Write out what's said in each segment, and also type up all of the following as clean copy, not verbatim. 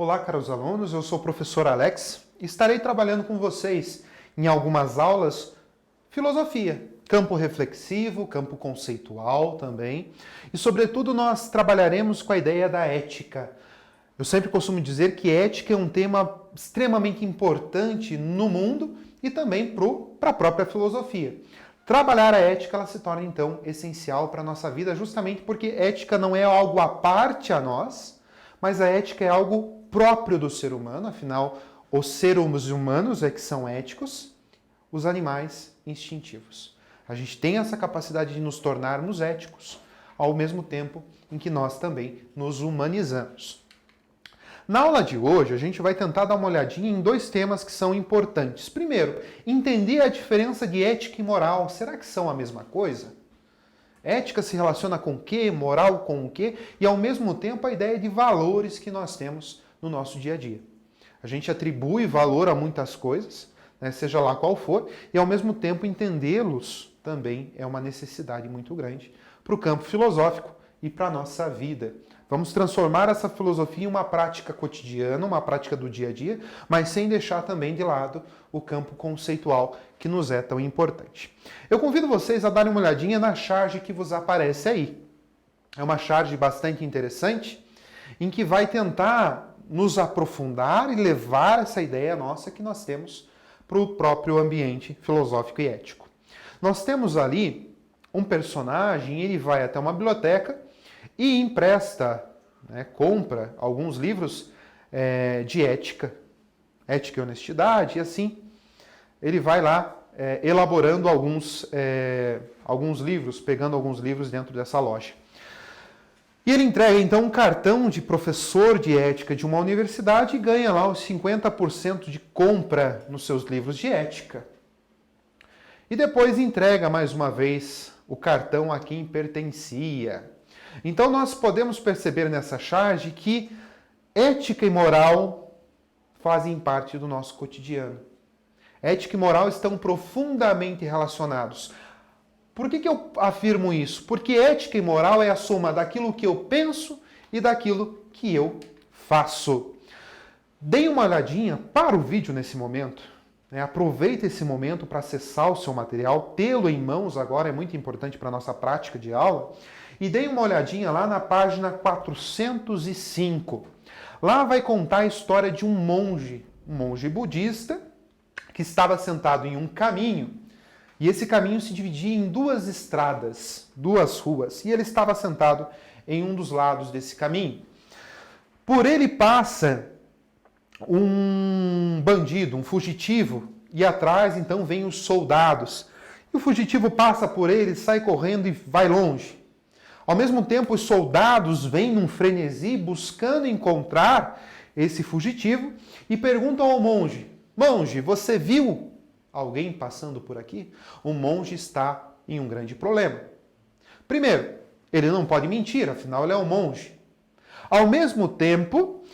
Olá, caros alunos, eu sou o professor Alex e estarei trabalhando com vocês em algumas aulas filosofia, campo reflexivo, campo conceitual também, e sobretudo nós trabalharemos com a ideia da ética. Eu sempre costumo dizer que ética é um tema extremamente importante no mundo e também para a própria filosofia. Trabalhar a ética ela se torna então essencial para a nossa vida, justamente porque ética não é algo à parte a nós, mas a ética é algo próprio do ser humano, afinal, os seres humanos é que são éticos, os animais instintivos. A gente tem essa capacidade de nos tornarmos éticos, ao mesmo tempo em que nós também nos humanizamos. Na aula de hoje, a gente vai tentar dar uma olhadinha em dois temas que são importantes. Primeiro, entender a diferença de ética e moral. Será que são a mesma coisa? Ética se relaciona com o quê? Moral com o quê? E, ao mesmo tempo, a ideia de valores que nós temos no nosso dia a dia. A gente atribui valor a muitas coisas, né, seja lá qual for, e, ao mesmo tempo, entendê-los também é uma necessidade muito grande para o campo filosófico e para a nossa vida. Vamos transformar essa filosofia em uma prática cotidiana, uma prática do dia a dia, mas sem deixar também de lado o campo conceitual que nos é tão importante. Eu convido vocês a darem uma olhadinha na charge que vos aparece aí. É uma charge bastante interessante, em que vai tentar nos aprofundar e levar essa ideia nossa que nós temos para o próprio ambiente filosófico e ético. Nós temos ali um personagem, ele vai até uma biblioteca e empresta, compra alguns livros de ética, ética e honestidade, e assim ele vai lá elaborando alguns livros, pegando alguns livros dentro dessa loja. E ele entrega então um cartão de professor de ética de uma universidade e ganha lá os 50% de compra nos seus livros de ética. E depois entrega mais uma vez o cartão a quem pertencia. Então nós podemos perceber nessa charge que ética e moral fazem parte do nosso cotidiano. Ética e moral estão profundamente relacionados. Por que eu afirmo isso? Porque ética e moral é a soma daquilo que eu penso e daquilo que eu faço. Deem uma olhadinha para o vídeo nesse momento. Aproveite esse momento para acessar o seu material, tê-lo em mãos agora é muito importante para a nossa prática de aula. E deem uma olhadinha lá na página 405. Lá vai contar a história de um monge budista, que estava sentado em um caminho, e esse caminho se dividia em duas estradas, duas ruas, e ele estava sentado em um dos lados desse caminho. Por ele passa um bandido, um fugitivo, e atrás então vêm os soldados. E o fugitivo passa por ele, sai correndo e vai longe. Ao mesmo tempo, os soldados vêm num frenesi buscando encontrar esse fugitivo e perguntam ao monge: monge, você viu alguém passando por aqui? O monge está em um grande problema. Primeiro, ele não pode mentir, afinal ele é um monge. Ao mesmo tempo,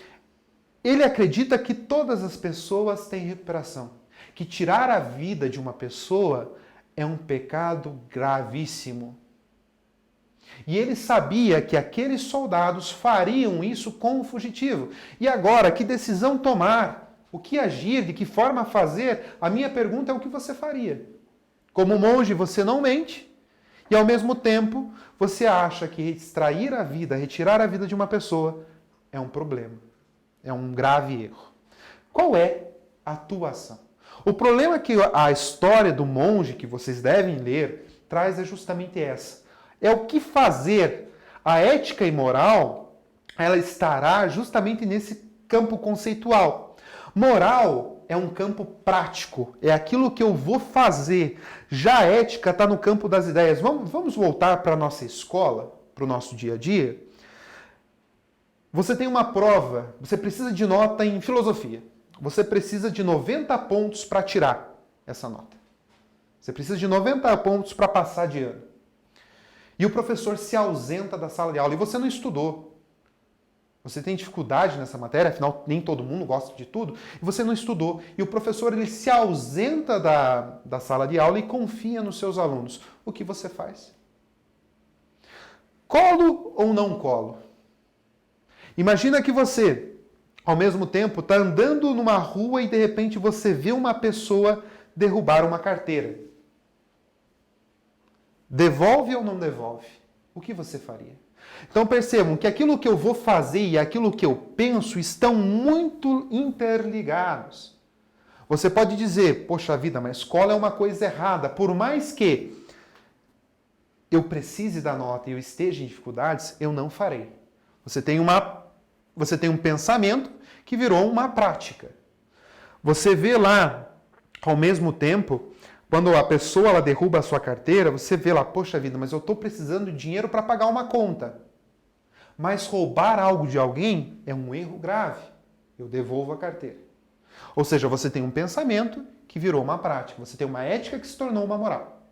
ele acredita que todas as pessoas têm recuperação, que tirar a vida de uma pessoa é um pecado gravíssimo. E ele sabia que aqueles soldados fariam isso com o fugitivo. E agora, que decisão tomar? O que agir? De que forma fazer? A minha pergunta é o que você faria? Como monge, você não mente. E ao mesmo tempo, você acha que extrair a vida, retirar a vida de uma pessoa é um problema. É um grave erro. Qual é a tua ação? O problema que a história do monge que vocês devem ler traz é justamente essa. É o que fazer. A ética e moral, ela estará justamente nesse campo conceitual. Moral é um campo prático, é aquilo que eu vou fazer. Já a ética está no campo das ideias. Vamos voltar para a nossa escola, para o nosso dia a dia? Você tem uma prova, você precisa de nota em filosofia. Você precisa de 90 pontos para tirar essa nota. Você precisa de 90 pontos para passar de ano. E o professor se ausenta da sala de aula e você não estudou. Você tem dificuldade nessa matéria, afinal nem todo mundo gosta de tudo, e você não estudou. E o professor ele se ausenta da sala de aula e confia nos seus alunos. O que você faz? Colo ou não colo? Imagina que você Ao mesmo tempo, está andando numa rua e de repente você vê uma pessoa derrubar uma carteira. Devolve ou não devolve? O que você faria? Então percebam que aquilo que eu vou fazer e aquilo que eu penso estão muito interligados. Você pode dizer, poxa vida, mas escola é uma coisa errada. Por mais que eu precise da nota e eu esteja em dificuldades, eu não farei. Você tem um pensamento que virou uma prática. Você vê lá, ao mesmo tempo, quando a pessoa ela derruba a sua carteira, você vê lá, poxa vida, mas eu estou precisando de dinheiro para pagar uma conta. Mas roubar algo de alguém é um erro grave. Eu devolvo a carteira. Ou seja, você tem um pensamento que virou uma prática. Você tem uma ética que se tornou uma moral.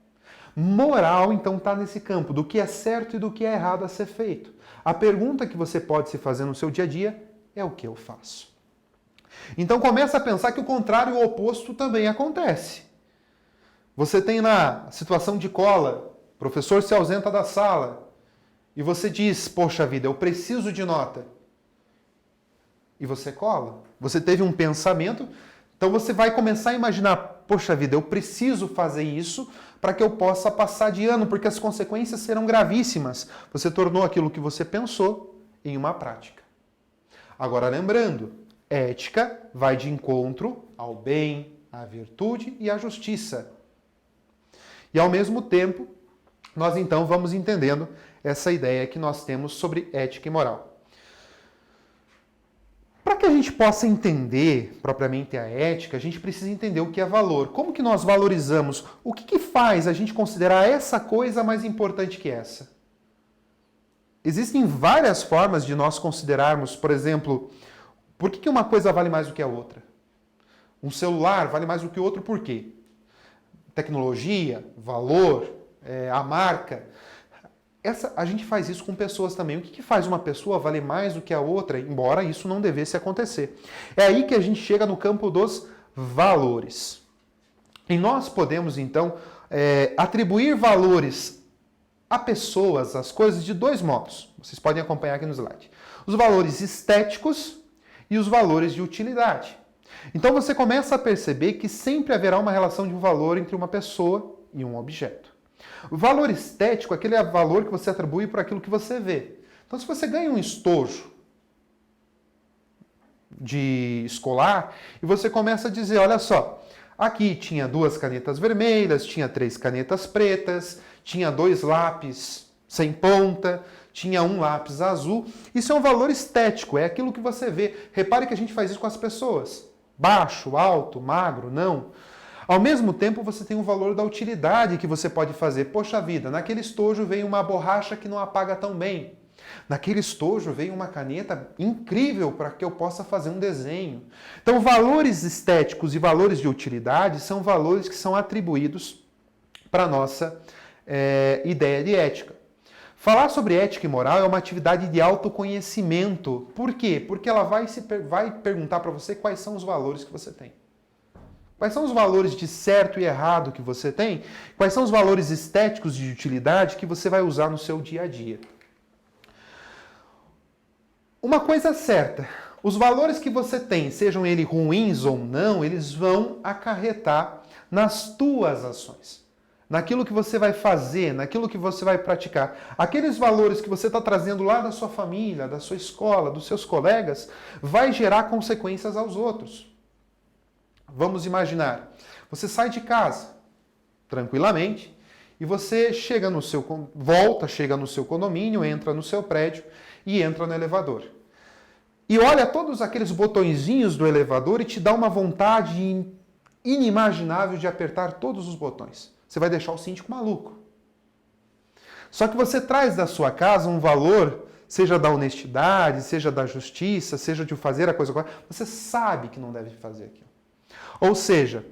Moral, então, está nesse campo do que é certo e do que é errado a ser feito. A pergunta que você pode se fazer no seu dia a dia é o que eu faço. Então começa a pensar que o contrário, o oposto também acontece. Você tem lá a situação de cola, o professor se ausenta da sala e você diz, poxa vida, eu preciso de nota. E você cola. Você teve um pensamento, então você vai começar a imaginar, poxa vida, eu preciso fazer isso para que eu possa passar de ano, porque as consequências serão gravíssimas. Você tornou aquilo que você pensou em uma prática. Agora lembrando, ética vai de encontro ao bem, à virtude e à justiça. E ao mesmo tempo, nós então vamos entendendo essa ideia que nós temos sobre ética e moral. Para que a gente possa entender propriamente a ética, a gente precisa entender o que é valor. Como que nós valorizamos? O que faz a gente considerar essa coisa mais importante que essa? Existem várias formas de nós considerarmos, por exemplo, por que uma coisa vale mais do que a outra? Um celular vale mais do que o outro por quê? Tecnologia, valor, a marca. A gente faz isso com pessoas também. O que faz uma pessoa valer mais do que a outra, embora isso não devesse acontecer? É aí que a gente chega no campo dos valores. E nós podemos, então, atribuir valores a pessoas, às coisas, de dois modos. Vocês podem acompanhar aqui no slide. Os valores estéticos e os valores de utilidade. Então você começa a perceber que sempre haverá uma relação de um valor entre uma pessoa e um objeto. O valor estético, aquele é o valor que você atribui por aquilo que você vê. Então, se você ganha um estojo de escolar e você começa a dizer, olha só, aqui tinha 2 canetas vermelhas, tinha 3 canetas pretas, tinha 2 lápis sem ponta, tinha 1 lápis azul. Isso é um valor estético, é aquilo que você vê. Repare que a gente faz isso com as pessoas. Baixo, alto, magro, não. Ao mesmo tempo, você tem o valor da utilidade que você pode fazer. Poxa vida, naquele estojo veio uma borracha que não apaga tão bem. Naquele estojo veio uma caneta incrível para que eu possa fazer um desenho. Então, valores estéticos e valores de utilidade são valores que são atribuídos para a nossa ideia de ética. Falar sobre ética e moral é uma atividade de autoconhecimento. Por quê? Porque ela vai perguntar para você quais são os valores que você tem. Quais são os valores de certo e errado que você tem? Quais são os valores estéticos de utilidade que você vai usar no seu dia a dia? Uma coisa é certa, os valores que você tem, sejam eles ruins ou não, eles vão acarretar nas tuas ações. Naquilo que você vai fazer, naquilo que você vai praticar. Aqueles valores que você está trazendo lá da sua família, da sua escola, dos seus colegas, vai gerar consequências aos outros. Vamos imaginar, você sai de casa tranquilamente e você chega no seu condomínio, entra no seu prédio e entra no elevador. E olha todos aqueles botõezinhos do elevador e te dá uma vontade inimaginável de apertar todos os botões. Você vai deixar o síndico maluco. Só que você traz da sua casa um valor, seja da honestidade, seja da justiça, seja de fazer a coisa correta, você sabe que não deve fazer aquilo. Ou seja,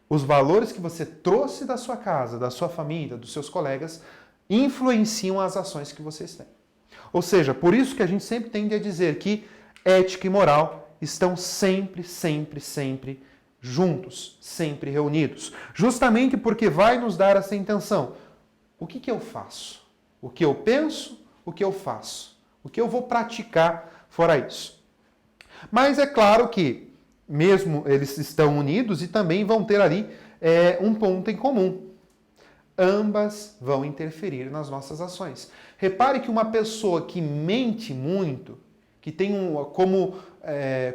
os valores que você trouxe da sua casa, da sua família, dos seus colegas, influenciam as ações que vocês têm. Ou seja, por isso que a gente sempre tende a dizer que ética e moral estão sempre, sempre, sempre juntos, sempre reunidos. Justamente porque vai nos dar essa intenção. O que eu faço? O que eu penso? O que eu faço? O que eu vou praticar fora isso? Mas é claro que, mesmo eles estão unidos e também vão ter ali um ponto em comum. Ambas vão interferir nas nossas ações. Repare que uma pessoa que mente muito, que tem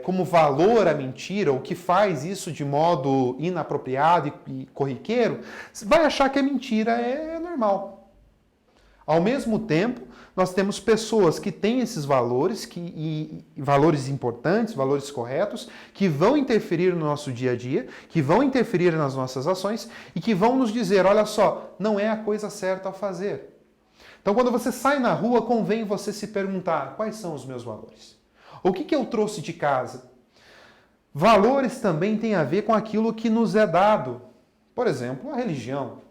como valor a mentira, ou que faz isso de modo inapropriado e corriqueiro, vai achar que a mentira é normal. Ao mesmo tempo, nós temos pessoas que têm esses valores, valores importantes, valores corretos, que vão interferir no nosso dia a dia, que vão interferir nas nossas ações e que vão nos dizer, olha só, não é a coisa certa a fazer. Então, quando você sai na rua, convém você se perguntar, quais são os meus valores? O que eu trouxe de casa? Valores também têm a ver com aquilo que nos é dado. Por exemplo, a religião.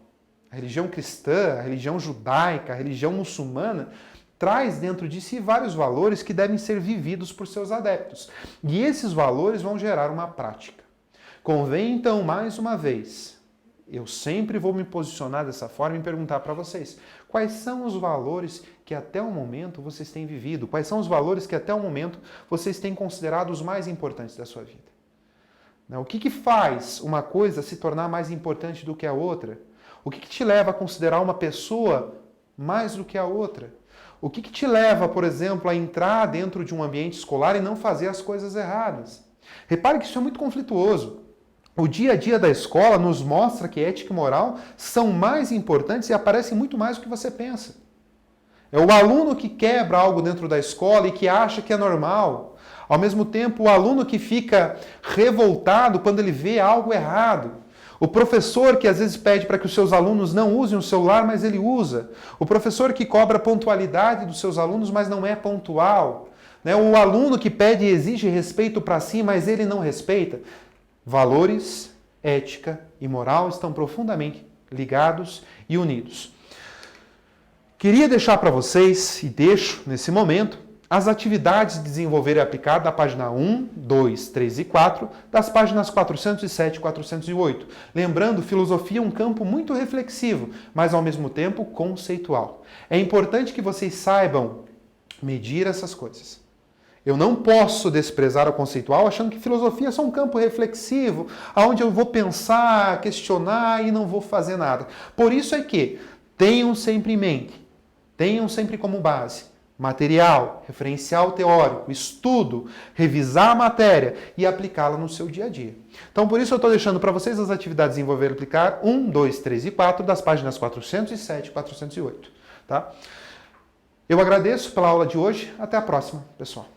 A religião cristã, a religião judaica, a religião muçulmana traz dentro de si vários valores que devem ser vividos por seus adeptos. E esses valores vão gerar uma prática. Convém, então, mais uma vez, eu sempre vou me posicionar dessa forma e perguntar para vocês, quais são os valores que até o momento vocês têm vivido? Quais são os valores que até o momento vocês têm considerado os mais importantes da sua vida? O que faz uma coisa se tornar mais importante do que a outra? O que te leva a considerar uma pessoa mais do que a outra? O que te leva, por exemplo, a entrar dentro de um ambiente escolar e não fazer as coisas erradas? Repare que isso é muito conflituoso. O dia a dia da escola nos mostra que ética e moral são mais importantes e aparecem muito mais do que você pensa. É o aluno que quebra algo dentro da escola e que acha que é normal. Ao mesmo tempo, o aluno que fica revoltado quando ele vê algo errado. O professor que às vezes pede para que os seus alunos não usem o celular, mas ele usa. O professor que cobra pontualidade dos seus alunos, mas não é pontual. O aluno que pede e exige respeito para si, mas ele não respeita. Valores, ética e moral estão profundamente ligados e unidos. Queria deixar para vocês, e deixo nesse momento, as atividades de desenvolver e aplicar da página 1, 2, 3 e 4, das páginas 407 e 408. Lembrando, filosofia é um campo muito reflexivo, mas ao mesmo tempo conceitual. É importante que vocês saibam medir essas coisas. Eu não posso desprezar o conceitual achando que filosofia é só um campo reflexivo, onde eu vou pensar, questionar e não vou fazer nada. Por isso é que tenham sempre em mente, tenham sempre como base material, referencial teórico, estudo, revisar a matéria e aplicá-la no seu dia a dia. Então, por isso eu estou deixando para vocês as atividades Desenvolver e Aplicar 1, 2, 3 e 4 das páginas 407 e 408. Tá? Eu agradeço pela aula de hoje. Até a próxima, pessoal.